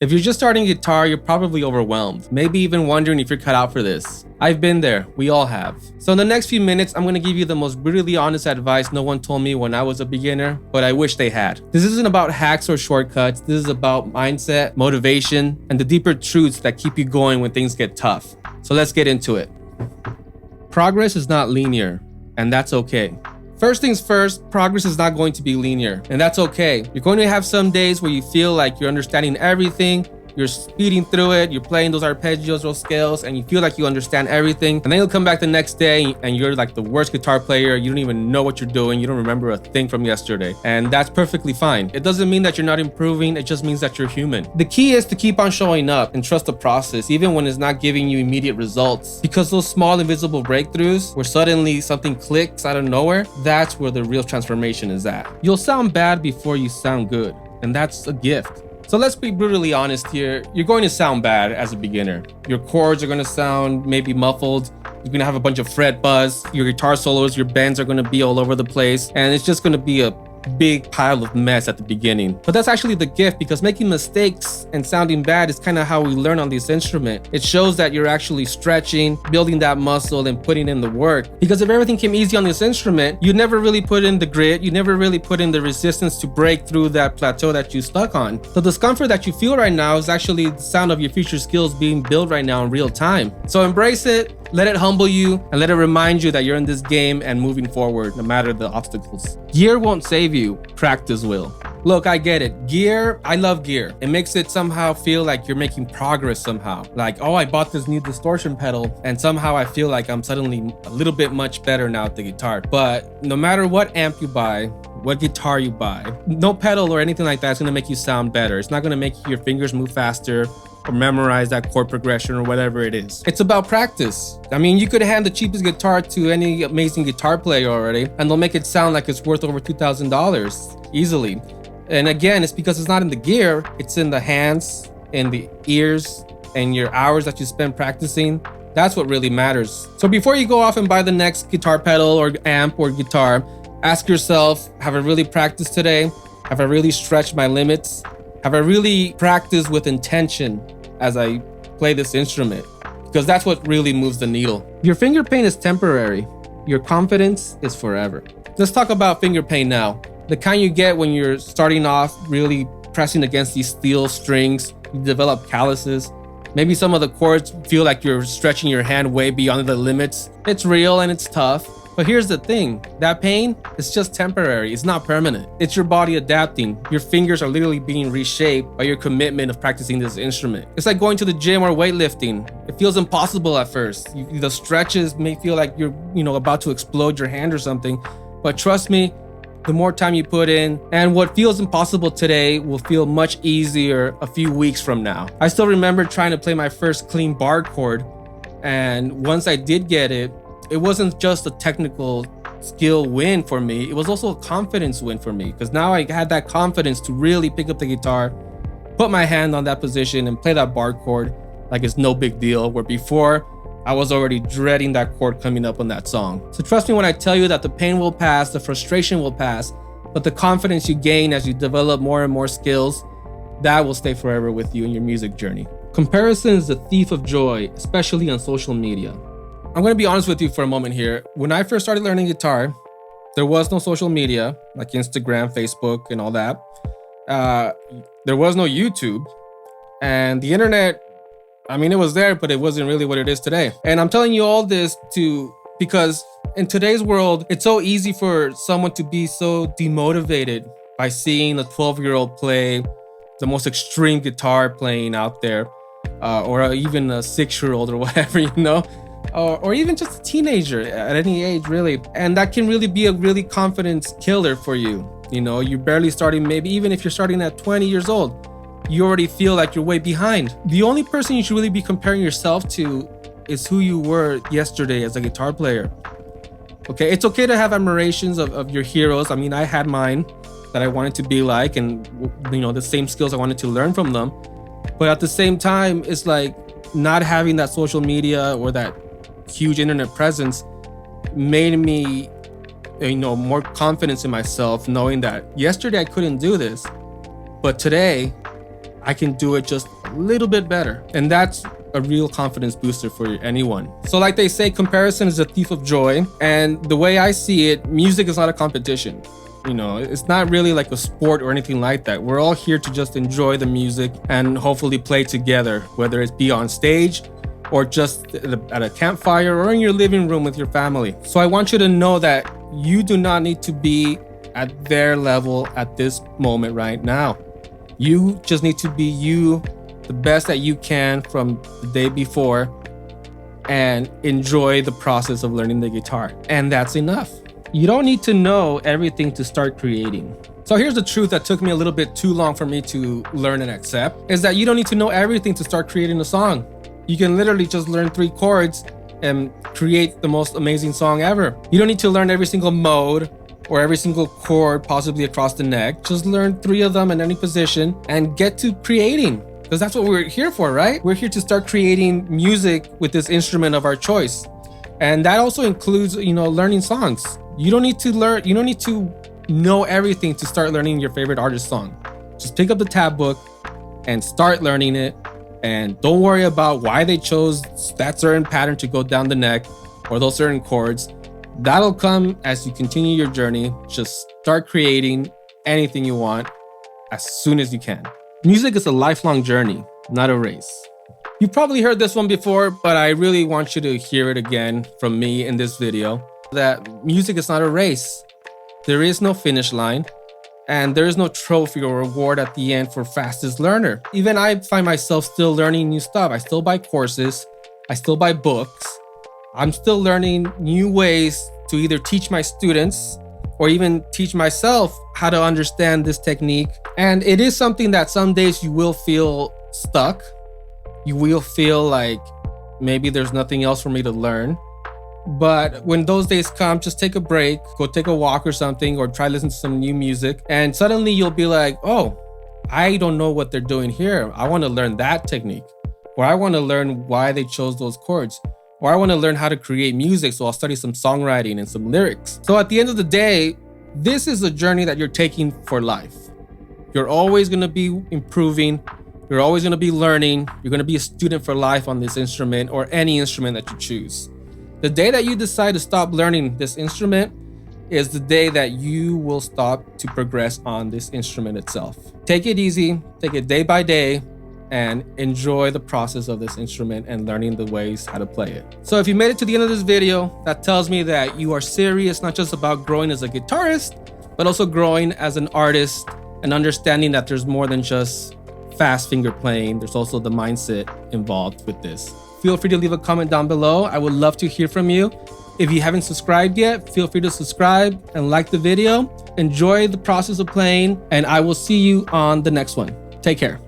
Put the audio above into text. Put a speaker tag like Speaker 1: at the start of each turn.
Speaker 1: If you're just starting guitar, you're probably overwhelmed, maybe even wondering if you're cut out for this. I've been there, we all have. So in the next few minutes, I'm gonna give you the most brutally honest advice no one told me when I was a beginner, but I wish they had. This isn't about hacks or shortcuts, this is about mindset, motivation, and the deeper truths that keep you going when things get tough. So let's get into it. Progress is not linear, and that's okay. First things first, progress is not going to be linear, and that's okay. You're going to have some days where you feel like you're understanding everything, you're speeding through it, you're playing those arpeggios, those scales, and you feel like you understand everything. And then you'll come back the next day and you're like the worst guitar player. You don't even know what you're doing. You don't remember a thing from yesterday. And that's perfectly fine. It doesn't mean that you're not improving. It just means that you're human. The key is to keep on showing up and trust the process, even when it's not giving you immediate results. Because those small invisible breakthroughs where suddenly something clicks out of nowhere, that's where the real transformation is at. You'll sound bad before you sound good. And that's a gift. So let's be brutally honest here. You're going to sound bad as a beginner. Your chords are going to sound maybe muffled. You're going to have a bunch of fret buzz. Your guitar solos, your bends are going to be all over the place. And it's just going to be a big pile of mess at the beginning. But that's actually the gift, because making mistakes and sounding bad is kind of how we learn on this instrument. It shows that you're actually stretching, building that muscle, and putting in the work. Because if everything came easy on this instrument, you never really put in the grit, you never really put in the resistance to break through that plateau that you stuck on. The discomfort that you feel right now is actually the sound of your future skills being built right now in real time. So embrace it, let it humble you, and let it remind you that you're in this game and moving forward no matter the obstacles. Gear won't save you, practice will. Look, I get it. Gear, I love gear. It makes it somehow feel like you're making progress somehow. Like, oh, I bought this new distortion pedal and somehow I feel like I'm suddenly a little bit much better now at the guitar. But no matter what amp you buy, what guitar you buy, no pedal or anything like that is gonna make you sound better. It's not gonna make your fingers move faster or memorize that chord progression or whatever it is. It's about practice. I mean, you could hand the cheapest guitar to any amazing guitar player already, and they'll make it sound like it's worth over $2,000 easily. And again, it's because it's not in the gear, it's in the hands, in the ears, and your hours that you spend practicing. That's what really matters. So before you go off and buy the next guitar pedal or amp or guitar, ask yourself, have I really practiced today? Have I really stretched my limits? Have I really practiced with intention as I play this instrument? Because that's what really moves the needle. Your finger pain is temporary. Your confidence is forever. Let's talk about finger pain now. The kind you get when you're starting off really pressing against these steel strings. You develop calluses. Maybe some of the chords feel like you're stretching your hand way beyond the limits. It's real and it's tough. But here's the thing, that pain is just temporary, it's not permanent. It's your body adapting. Your fingers are literally being reshaped by your commitment of practicing this instrument. It's like going to the gym or weightlifting. It feels impossible at first. The stretches may feel like you're about to explode your hand or something. But trust me, the more time you put in, and what feels impossible today will feel much easier a few weeks from now. I still remember trying to play my first clean bar chord, and once I did get it, it wasn't just a technical skill win for me, it was also a confidence win for me, because now I had that confidence to really pick up the guitar, put my hand on that position and play that bar chord like it's no big deal, where before I was already dreading that chord coming up on that song. So trust me when I tell you that the pain will pass, the frustration will pass, but the confidence you gain as you develop more and more skills, that will stay forever with you in your music journey. Comparison is the thief of joy, especially on social media. I'm going to be honest with you for a moment here. When I first started learning guitar, there was no social media like Instagram, Facebook, and all that. There was no YouTube. And the internet, I mean, it was there, but it wasn't really what it is today. And I'm telling you all this because in today's world, it's so easy for someone to be so demotivated by seeing a 12-year-old play the most extreme guitar playing out there, or even a 6-year-old or whatever, or even just a teenager at any age, really. And that can really be a really confidence killer for you. You're barely starting, maybe even if you're starting at 20 years old, you already feel like you're way behind. The only person you should really be comparing yourself to is who you were yesterday as a guitar player. Okay, it's okay to have admirations of your heroes. I mean, I had mine that I wanted to be like, and the same skills I wanted to learn from them. But at the same time, it's like not having that social media or that huge internet presence made me, more confidence in myself, knowing that yesterday I couldn't do this, but today I can do it just a little bit better. And that's a real confidence booster for anyone. So like they say, comparison is a thief of joy. And the way I see it, music is not a competition. You know, it's not really like a sport or anything like that. We're all here to just enjoy the music and hopefully play together, whether it be on stage or just at a campfire or in your living room with your family. So I want you to know that you do not need to be at their level at this moment right now. You just need to be you, the best that you can from the day before, and enjoy the process of learning the guitar. And that's enough. You don't need to know everything to start creating. So here's the truth that took me a little bit too long for me to learn and accept, is that you don't need to know everything to start creating a song. You can literally just learn 3 chords and create the most amazing song ever. You don't need to learn every single mode or every single chord possibly across the neck. Just learn 3 of them in any position and get to creating, because that's what we're here for, right? We're here to start creating music with this instrument of our choice. And that also includes, learning songs. You don't need to know everything to start learning your favorite artist's song. Just pick up the tab book and start learning it. And don't worry about why they chose that certain pattern to go down the neck or those certain chords. That'll come as you continue your journey. Just start creating anything you want as soon as you can. Music is a lifelong journey, not a race. You've probably heard this one before, but I really want you to hear it again from me in this video, that music is not a race. There is no finish line, and there is no trophy or reward at the end for fastest learner. Even I find myself still learning new stuff. I still buy courses, I still buy books. I'm still learning new ways to either teach my students or even teach myself how to understand this technique. And it is something that some days you will feel stuck. You will feel like maybe there's nothing else for me to learn. But when those days come, just take a break, go take a walk or something, or try listening to some new music. And suddenly you'll be like, oh, I don't know what they're doing here. I want to learn that technique. Or I want to learn why they chose those chords. Or I want to learn how to create music, so I'll study some songwriting and some lyrics. So at the end of the day, this is a journey that you're taking for life. You're always going to be improving. You're always going to be learning. You're going to be a student for life on this instrument or any instrument that you choose. The day that you decide to stop learning this instrument is the day that you will stop to progress on this instrument itself. Take it easy, take it day by day, and enjoy the process of this instrument and learning the ways how to play it. So if you made it to the end of this video, that tells me that you are serious, not just about growing as a guitarist, but also growing as an artist and understanding that there's more than just fast finger playing. There's also the mindset involved with this. Feel free to leave a comment down below. I would love to hear from you. If you haven't subscribed yet, feel free to subscribe and like the video. Enjoy the process of playing, and I will see you on the next one. Take care.